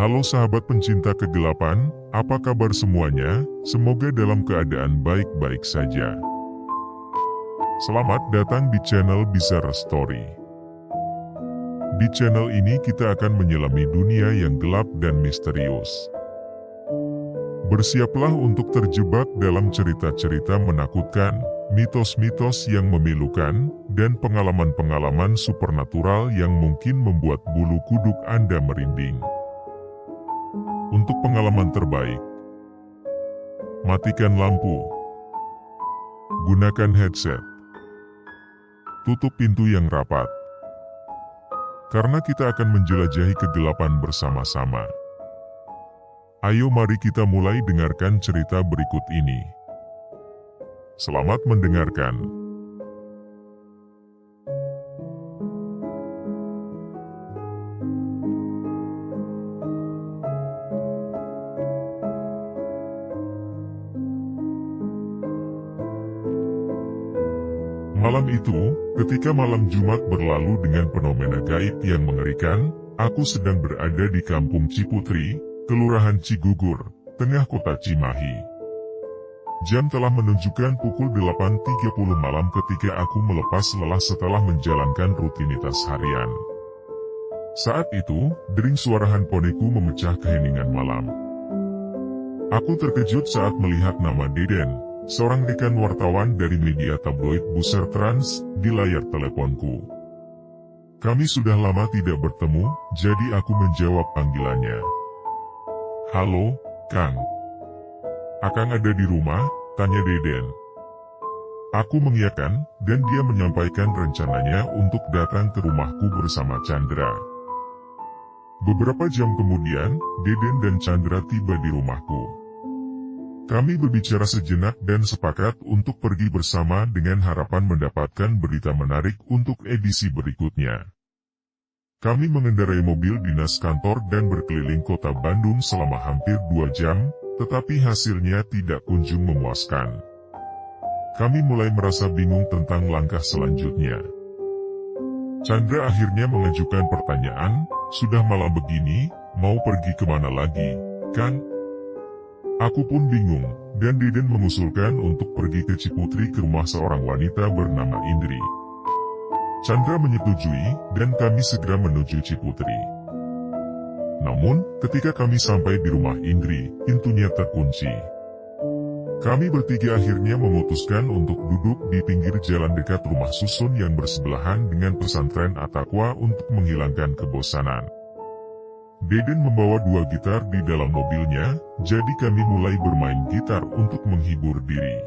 Halo sahabat pencinta kegelapan, apa kabar semuanya? Semoga dalam keadaan baik-baik saja. Selamat datang di channel Bizarre Story. Di channel ini kita akan menyelami dunia yang gelap dan misterius. Bersiaplah untuk terjebak dalam cerita-cerita menakutkan, mitos-mitos yang memilukan, dan pengalaman-pengalaman supernatural yang mungkin membuat bulu kuduk Anda merinding. Untuk pengalaman terbaik, matikan lampu, gunakan headset, tutup pintu yang rapat, karena kita akan menjelajahi kegelapan bersama-sama. Ayo mari kita mulai dengarkan cerita berikut ini. Selamat mendengarkan. Malam itu, ketika malam Jumat berlalu dengan fenomena gaib yang mengerikan, aku sedang berada di Kampung Ciputri, Kelurahan Cigugur, tengah kota Cimahi. Jam telah menunjukkan pukul 8.30 malam ketika aku melepas lelah setelah menjalankan rutinitas harian. Saat itu, dering suara handphoneku memecah keheningan malam. Aku terkejut saat melihat nama Deden, seorang rekan wartawan dari media tabloid Buser Trans, di layar teleponku. Kami sudah lama tidak bertemu, jadi aku menjawab panggilannya. Halo, Kang. Akang ada di rumah? Tanya Deden. Aku mengiyakan, dan dia menyampaikan rencananya untuk datang ke rumahku bersama Chandra. Beberapa jam kemudian, Deden dan Chandra tiba di rumahku. Kami berbicara sejenak dan sepakat untuk pergi bersama dengan harapan mendapatkan berita menarik untuk edisi berikutnya. Kami mengendarai mobil dinas kantor dan berkeliling kota Bandung selama hampir 2 jam, tetapi hasilnya tidak kunjung memuaskan. Kami mulai merasa bingung tentang langkah selanjutnya. Chandra akhirnya mengajukan pertanyaan, sudah malam begini, mau pergi kemana lagi, kan? Aku pun bingung, dan Deden mengusulkan untuk pergi ke Ciputri ke rumah seorang wanita bernama Indri. Chandra menyetujui, dan kami segera menuju Ciputri. Namun, ketika kami sampai di rumah Indri, pintunya terkunci. Kami bertiga akhirnya memutuskan untuk duduk di pinggir jalan dekat rumah susun yang bersebelahan dengan pesantren At-Taqwa untuk menghilangkan kebosanan. Deden membawa 2 gitar di dalam mobilnya, jadi kami mulai bermain gitar untuk menghibur diri.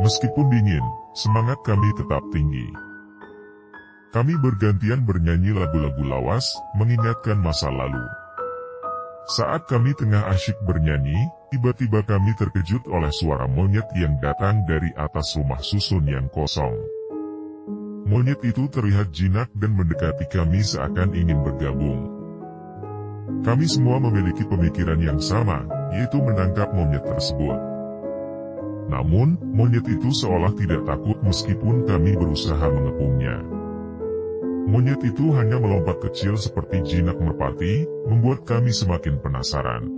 Meskipun dingin, semangat kami tetap tinggi. Kami bergantian bernyanyi lagu-lagu lawas, mengingatkan masa lalu. Saat kami tengah asyik bernyanyi, tiba-tiba kami terkejut oleh suara monyet yang datang dari atas rumah susun yang kosong. Monyet itu terlihat jinak dan mendekati kami seakan ingin bergabung. Kami semua memiliki pemikiran yang sama, yaitu menangkap monyet tersebut. Namun, monyet itu seolah tidak takut meskipun kami berusaha mengepungnya. Monyet itu hanya melompat kecil seperti jinak merpati, membuat kami semakin penasaran.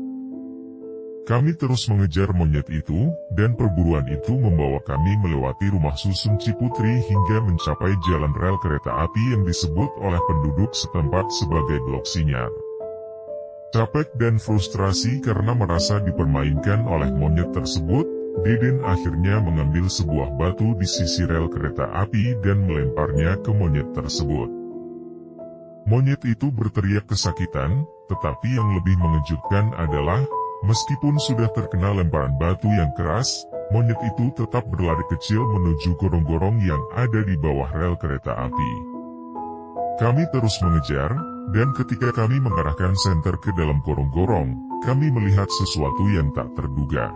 Kami terus mengejar monyet itu, dan perburuan itu membawa kami melewati rumah susun Ciputri hingga mencapai jalan rel kereta api yang disebut oleh penduduk setempat sebagai Blok Sinyar. Capek dan frustrasi karena merasa dipermainkan oleh monyet tersebut, Deden akhirnya mengambil sebuah batu di sisi rel kereta api dan melemparnya ke monyet tersebut. Monyet itu berteriak kesakitan, tetapi yang lebih mengejutkan adalah, meskipun sudah terkena lemparan batu yang keras, monyet itu tetap berlari kecil menuju gorong-gorong yang ada di bawah rel kereta api. Kami terus mengejar, dan ketika kami mengarahkan senter ke dalam gorong-gorong, kami melihat sesuatu yang tak terduga.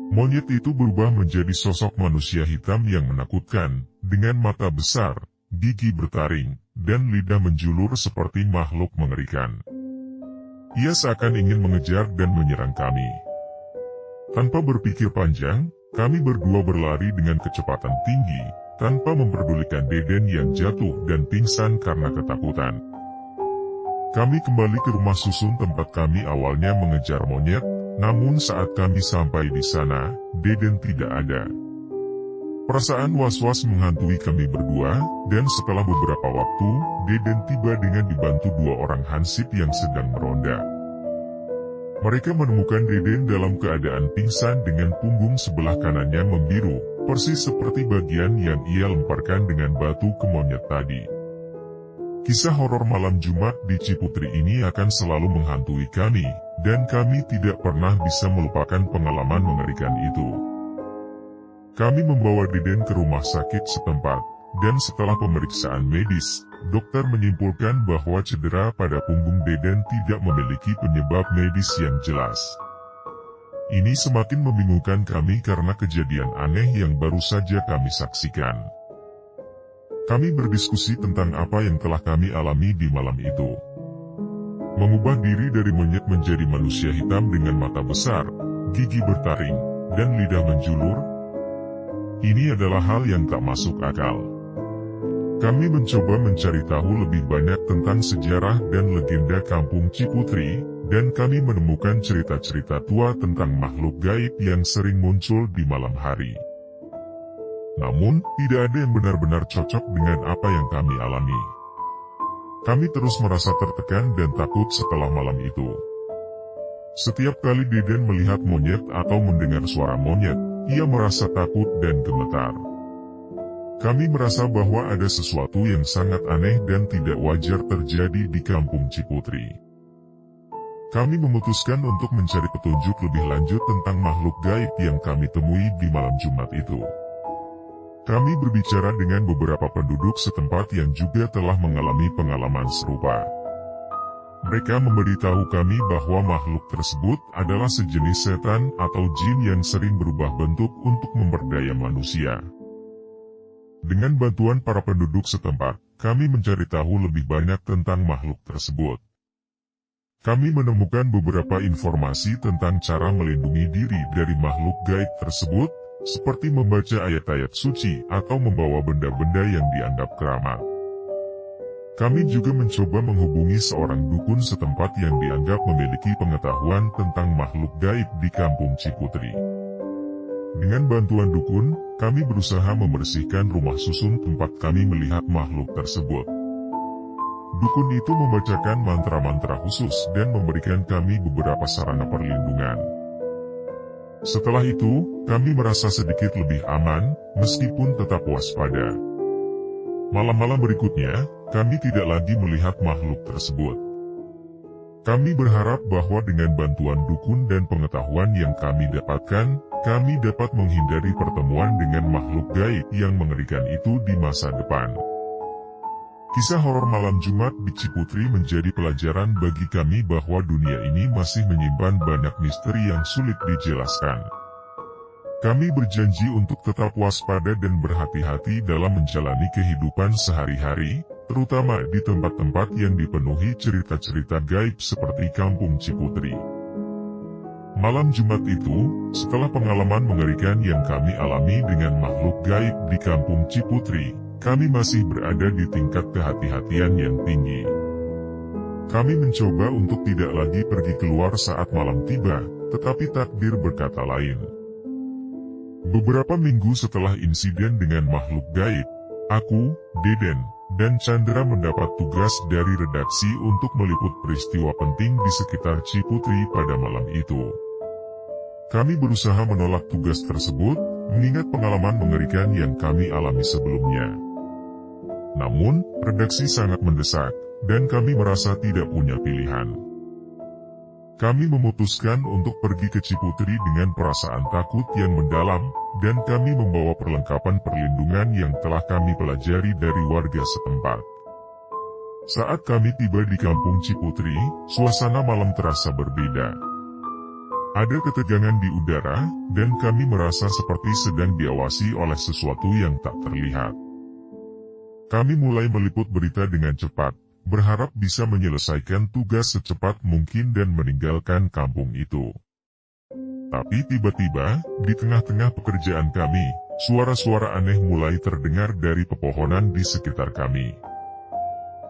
Monyet itu berubah menjadi sosok manusia hitam yang menakutkan, dengan mata besar, gigi bertaring, dan lidah menjulur seperti makhluk mengerikan. Ia seakan ingin mengejar dan menyerang kami. Tanpa berpikir panjang, kami berdua berlari dengan kecepatan tinggi, tanpa memperdulikan Deden yang jatuh dan pingsan karena ketakutan. Kami kembali ke rumah susun tempat kami awalnya mengejar monyet, namun saat kami sampai di sana, Deden tidak ada. Perasaan was-was menghantui kami berdua, dan setelah beberapa waktu, Deden tiba dengan dibantu 2 orang hansip yang sedang meronda. Mereka menemukan Deden dalam keadaan pingsan dengan punggung sebelah kanannya membiru, persis seperti bagian yang ia lemparkan dengan batu ke monyet tadi. Kisah horor malam Jumat di Ciputri ini akan selalu menghantui kami, dan kami tidak pernah bisa melupakan pengalaman mengerikan itu. Kami membawa Deden ke rumah sakit setempat, dan setelah pemeriksaan medis, dokter menyimpulkan bahwa cedera pada punggung Deden tidak memiliki penyebab medis yang jelas. Ini semakin membingungkan kami karena kejadian aneh yang baru saja kami saksikan. Kami berdiskusi tentang apa yang telah kami alami di malam itu. Mengubah diri dari monyet menjadi manusia hitam dengan mata besar, gigi bertaring, dan lidah menjulur. Ini adalah hal yang tak masuk akal. Kami mencoba mencari tahu lebih banyak tentang sejarah dan legenda kampung Ciputri, dan kami menemukan cerita-cerita tua tentang makhluk gaib yang sering muncul di malam hari. Namun, tidak ada yang benar-benar cocok dengan apa yang kami alami. Kami terus merasa tertekan dan takut setelah malam itu. Setiap kali Deden melihat monyet atau mendengar suara monyet, ia merasa takut dan gemetar. Kami merasa bahwa ada sesuatu yang sangat aneh dan tidak wajar terjadi di kampung Ciputri. Kami memutuskan untuk mencari petunjuk lebih lanjut tentang makhluk gaib yang kami temui di malam Jumat itu. Kami berbicara dengan beberapa penduduk setempat yang juga telah mengalami pengalaman serupa. Mereka memberitahu kami bahwa makhluk tersebut adalah sejenis setan atau jin yang sering berubah bentuk untuk memperdaya manusia. Dengan bantuan para penduduk setempat, kami mencari tahu lebih banyak tentang makhluk tersebut. Kami menemukan beberapa informasi tentang cara melindungi diri dari makhluk gaib tersebut, seperti membaca ayat-ayat suci atau membawa benda-benda yang dianggap keramat. Kami juga mencoba menghubungi seorang dukun setempat yang dianggap memiliki pengetahuan tentang makhluk gaib di kampung Ciputri. Dengan bantuan dukun, kami berusaha membersihkan rumah susun tempat kami melihat makhluk tersebut. Dukun itu membacakan mantra-mantra khusus dan memberikan kami beberapa sarana perlindungan. Setelah itu, kami merasa sedikit lebih aman, meskipun tetap waspada. Malam-malam berikutnya, kami tidak lagi melihat makhluk tersebut. Kami berharap bahwa dengan bantuan dukun dan pengetahuan yang kami dapatkan, kami dapat menghindari pertemuan dengan makhluk gaib yang mengerikan itu di masa depan. Kisah horor malam Jumat di Ciputri menjadi pelajaran bagi kami bahwa dunia ini masih menyimpan banyak misteri yang sulit dijelaskan. Kami berjanji untuk tetap waspada dan berhati-hati dalam menjalani kehidupan sehari-hari, terutama di tempat-tempat yang dipenuhi cerita-cerita gaib seperti kampung Ciputri. Malam Jumat itu, setelah pengalaman mengerikan yang kami alami dengan makhluk gaib di kampung Ciputri, kami masih berada di tingkat kehati-hatian yang tinggi. Kami mencoba untuk tidak lagi pergi keluar saat malam tiba, tetapi takdir berkata lain. Beberapa minggu setelah insiden dengan makhluk gaib, aku, Deden, dan Chandra mendapat tugas dari redaksi untuk meliput peristiwa penting di sekitar Ciputri pada malam itu. Kami berusaha menolak tugas tersebut, mengingat pengalaman mengerikan yang kami alami sebelumnya. Namun, redaksi sangat mendesak, dan kami merasa tidak punya pilihan. Kami memutuskan untuk pergi ke Ciputri dengan perasaan takut yang mendalam, dan kami membawa perlengkapan perlindungan yang telah kami pelajari dari warga setempat. Saat kami tiba di kampung Ciputri, suasana malam terasa berbeda. Ada ketegangan di udara, dan kami merasa seperti sedang diawasi oleh sesuatu yang tak terlihat. Kami mulai meliput berita dengan cepat, berharap bisa menyelesaikan tugas secepat mungkin dan meninggalkan kampung itu. Tapi tiba-tiba, di tengah-tengah pekerjaan kami, suara-suara aneh mulai terdengar dari pepohonan di sekitar kami.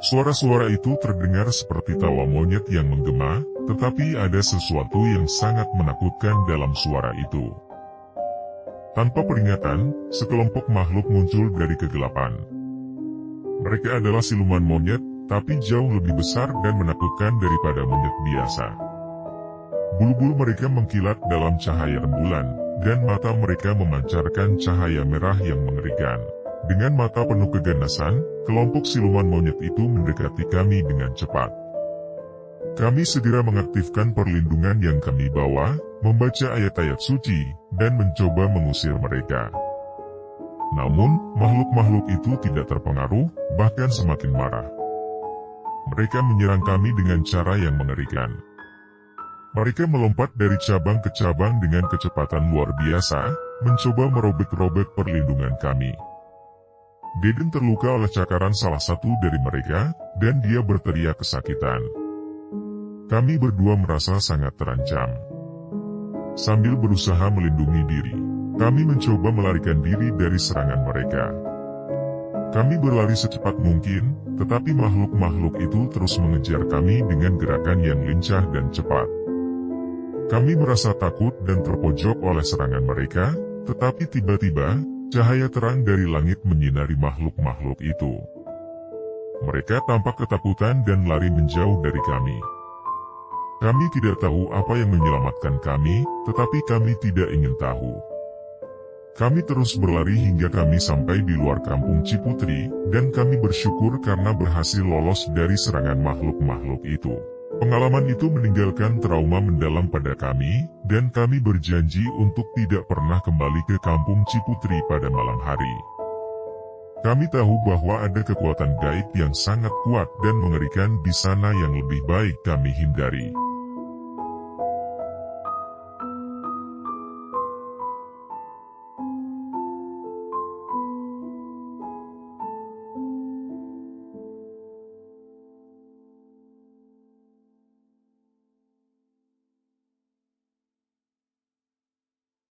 Suara-suara itu terdengar seperti tawa monyet yang menggema, tetapi ada sesuatu yang sangat menakutkan dalam suara itu. Tanpa peringatan, sekelompok makhluk muncul dari kegelapan. Mereka adalah siluman monyet, tapi jauh lebih besar dan menakutkan daripada monyet biasa. Bulu-bulu mereka mengkilat dalam cahaya rembulan, dan mata mereka memancarkan cahaya merah yang mengerikan. Dengan mata penuh keganasan, kelompok siluman monyet itu mendekati kami dengan cepat. Kami segera mengaktifkan perlindungan yang kami bawa, membaca ayat-ayat suci, dan mencoba mengusir mereka. Namun, makhluk-makhluk itu tidak terpengaruh, bahkan semakin marah. Mereka menyerang kami dengan cara yang mengerikan. Mereka melompat dari cabang ke cabang dengan kecepatan luar biasa, mencoba merobek-robek perlindungan kami. Deden terluka oleh cakaran salah satu dari mereka, dan dia berteriak kesakitan. Kami berdua merasa sangat terancam. Sambil berusaha melindungi diri, kami mencoba melarikan diri dari serangan mereka. Kami berlari secepat mungkin, tetapi makhluk-makhluk itu terus mengejar kami dengan gerakan yang lincah dan cepat. Kami merasa takut dan terpojok oleh serangan mereka, tetapi tiba-tiba, cahaya terang dari langit menyinari makhluk-makhluk itu. Mereka tampak ketakutan dan lari menjauh dari kami. Kami tidak tahu apa yang menyelamatkan kami, tetapi kami tidak ingin tahu. Kami terus berlari hingga kami sampai di luar kampung Ciputri, dan kami bersyukur karena berhasil lolos dari serangan makhluk-makhluk itu. Pengalaman itu meninggalkan trauma mendalam pada kami, dan kami berjanji untuk tidak pernah kembali ke kampung Ciputri pada malam hari. Kami tahu bahwa ada kekuatan gaib yang sangat kuat dan mengerikan di sana yang lebih baik kami hindari.